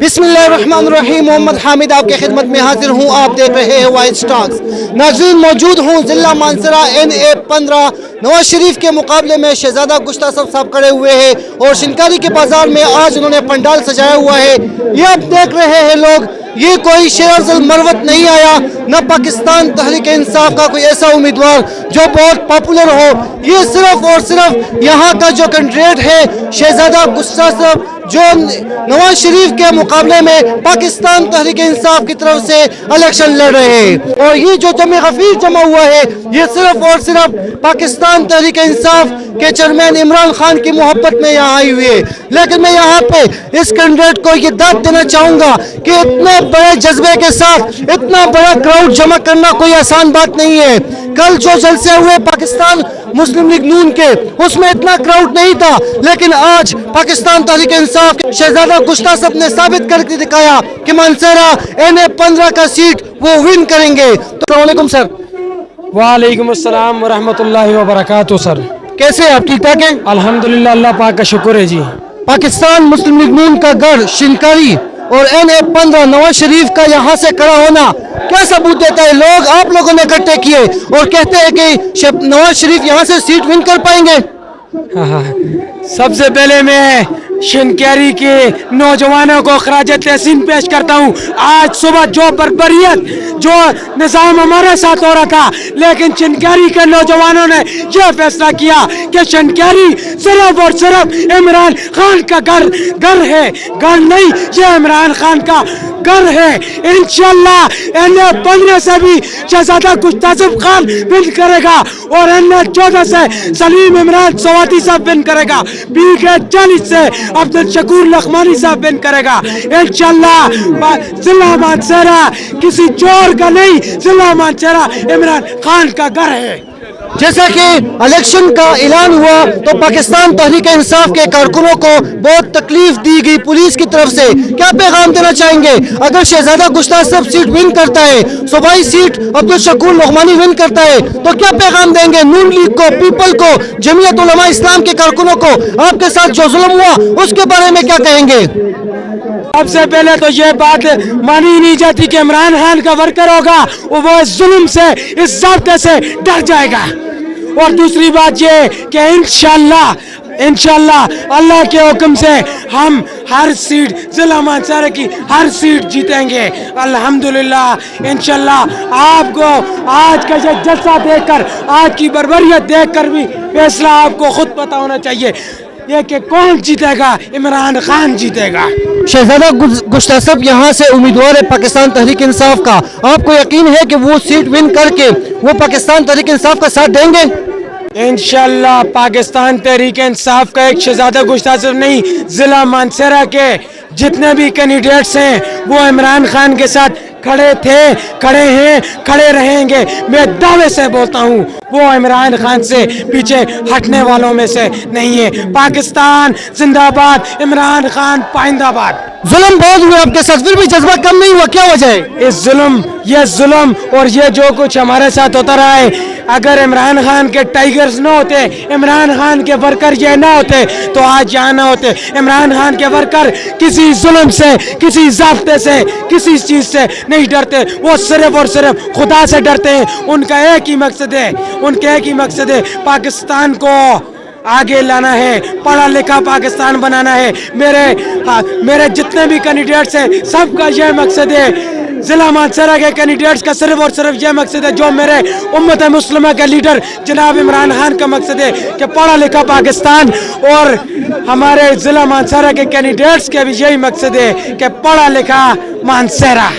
बिस्मिल्लाहिर्रहमानिर्रहीम। मोहम्मद हामिद आपके खिदमत में हाजिर हूँ। आप देख रहे हैं वाइस टॉक्स। नाज़रीन, मौजूद हूँ ज़िला मानसरा NA-15 नवाज शरीफ के मुकाबले में शहजादा गुश्तासफ साहब खड़े हुए हैं और शिनकारी के बाजार में आज उन्होंने पंडाल सजाया हुआ है। ये आप देख रहे हैं लोग, ये कोई शेर मरवत नहीं आया, न पाकिस्तान तहरीक इंसाफ का कोई ऐसा उम्मीदवार जो बहुत पॉपुलर हो। ये सिर्फ और सिर्फ यहाँ का जो कैंडिडेट है शहजादा गुश्तासफ, जो नवाज शरीफ के मुकाबले में पाकिस्तान तहरीक इंसाफ की तरफ से इलेक्शन लड़ रहे हैं। और ये जो जमे गफीर जमा हुआ है, ये सिर्फ और सिर्फ पाकिस्तान तहरीक इंसाफ के चेयरमैन इमरान खान की मोहब्बत में यहाँ आई हुई है। लेकिन मैं यहाँ पे इस कैंडिडेट को ये दाद देना चाहूँगा कि इतने बड़े जज्बे के साथ इतना बड़ा क्राउड जमा करना कोई आसान बात नहीं है। कल जो जलसे हुए पाकिस्तान मुस्लिम लीग नून के, उसमें इतना क्राउड नहीं था, लेकिन आज पाकिस्तान तहरीक इंसाफ के शहजादा गुश्तासफ ने साबित करके दिखाया कि मानसरा NA-15 का सीट वो विन करेंगे। तो वालेकुम सर। वालेकुम अस्सलाम वरहमतुल्लाहि वबरकातुहू। सर कैसे हैं आप? ठीक ठाक हैं? अल्हम्दुलिल्लाह, अल्लाह पाक का शुक्र है जी। पाकिस्तान मुस्लिम लीग नून का गढ़ शिनकारी और NA-15 नवाज शरीफ का यहाँ से खड़ा होना क्या सबूत देता है? लोग आप लोगों ने इकट्ठे किए और कहते हैं कि नवाज शरीफ यहाँ से सीट विन कर पाएंगे। हाँ, सबसे पहले मैं शिनकारी के नौजवानों को खराज तहसीन पेश करता हूँ। आज सुबह जो बर्बरियत, जो निज़ाम हमारे साथ हो रहा था, लेकिन शिनकारी के नौजवानों ने यह फैसला किया कि शिनकारी सिर्फ और सिर्फ इमरान खान का घर है, घर नहीं, ये इमरान खान का घर है। इंशाल्लाह NA-15 से भी शहजादा गुश्तासफ खान विन करेगा और NA-14 से सलीम इमरान सवाती साहब विन करेगा, BK-40 से अब्दुल शकूर लखमानी साहब विन करेगा। इंशाल्लाह जिला मानसरा किसी चोर का नहीं, जिला मानसरा इमरान खान का घर है। जैसा कि इलेक्शन का ऐलान हुआ तो पाकिस्तान तहरीक इंसाफ के कारकुनों को बहुत तकलीफ दी गई पुलिस की तरफ से, क्या पैगाम देना चाहेंगे? अगर शहजादा गुश्तासफ सीट विन करता है, सूबाई सीट अब्दुल शकूर लखमानी विन करता है, तो क्या पैगाम देंगे नून लीग को, पीपल को, जमीयत उलमा इस्लाम के कारकुनों को? आपके साथ जो जुल्म हुआ उसके बारे में क्या कहेंगे? सबसे पहले तो ये बात मानी नहीं जाती कि इमरान खान का वर्कर होगा वो इस जुल्म से, इस ज़ब्ते से डर जाएगा। और दूसरी बात ये कि इंशाल्लाह अल्लाह के हुक्म से हम हर सीट, जिला मानसरा की हर सीट जीतेंगे अल्हम्दुलिल्लाह। इंशाल्लाह आपको आज का ये जलसा देखकर, आज की बर्बरियत देखकर भी फैसला आपको खुद पता होना चाहिए ये कि कौन जीतेगा। इमरान खान जीतेगा। शहजादा गुश्तासफ यहाँ से उम्मीदवार है पाकिस्तान तहरीक इंसाफ का। आपको यकीन है कि वो सीट विन करके वो पाकिस्तान तहरीक इंसाफ का साथ देंगे? इंशाल्लाह पाकिस्तान तहरीक इंसाफ का एक शहजादा गुश्तासफ नहीं, जिला मानसरा के जितने भी कैंडिडेट्स हैं वो इमरान खान के साथ खड़े थे, खड़े हैं, खड़े रहेंगे। मैं दावे से बोलता हूँ वो इमरान खान से पीछे हटने वालों में से नहीं है। पाकिस्तान जिंदाबाद, इमरान खान पाइंदाबाद। जुल्म बहुत हुए आपके साथ, फिर भी जज्बा कम नहीं हुआ, क्या वजह है? इस जुल्म और ये जो कुछ हमारे साथ होता रहा है, अगर इमरान खान के टाइगर्स ना होते, इमरान खान के वर्कर ये ना होते तो आज यहाँ ना होते। इमरान खान के वर्कर किसी जुल्म से, किसी ज़ब्ते से, किसी चीज़ से नहीं डरते, वो सिर्फ और सिर्फ खुदा से डरते हैं। उनका एक ही मकसद है, पाकिस्तान को आगे लाना है, पढ़ा लिखा पाकिस्तान बनाना है। मेरे जितने भी कैंडिडेट्स हैं सबका यह मकसद है। जिला मानसरा के कैंडिडेट्स का सिर्फ और सिर्फ यह मकसद है, जो मेरे उम्मत मुस्लिमा के लीडर जनाब इमरान खान का मकसद है कि पढ़ा लिखा पाकिस्तान, और हमारे जिला मानसरा के कैंडिडेट्स के भी यही मकसद है कि पढ़ा लिखा मानसरा।